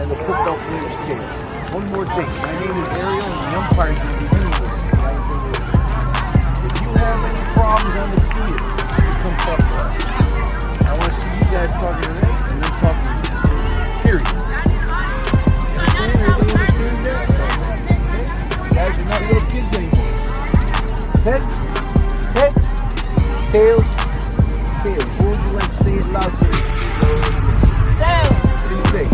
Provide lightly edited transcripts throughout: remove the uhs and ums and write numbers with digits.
And the football players' kids. One more thing. My name is Ariel, and the umpire's going to be anywhere. If you have any problems on the field, you come talk to us. I want to see you guys talking to them, and then talking to me. Period. Everybody understand that? You guys are not little kids anymore. Heads, heads, tails, tails. What would you like to say it loud so you please say.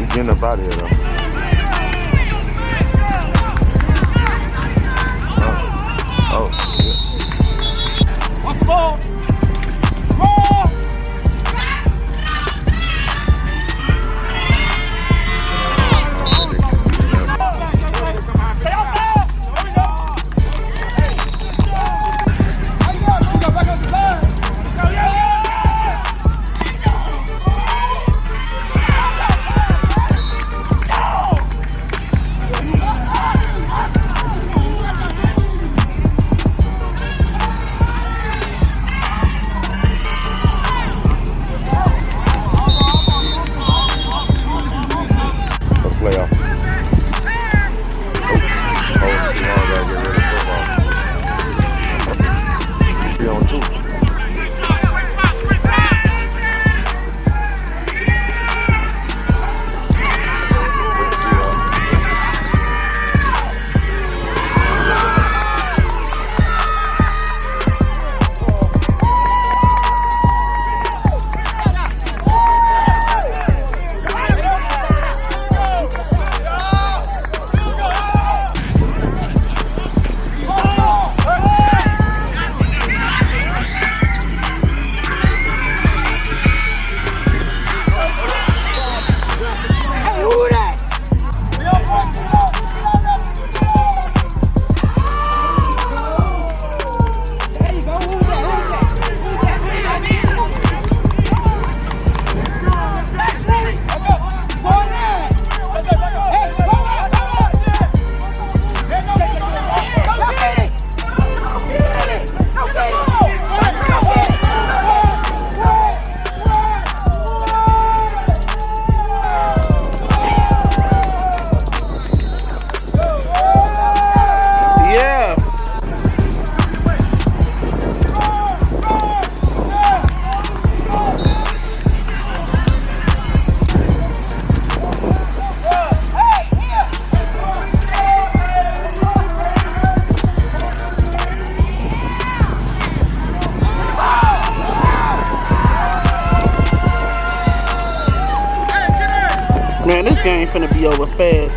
Getting up out of here though. Oh, yeah. Watch the ball. Man, this game finna be over fast.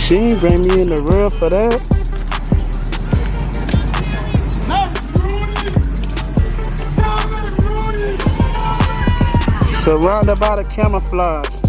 She ain't bring me in the real for that. Surrounded by the camouflage.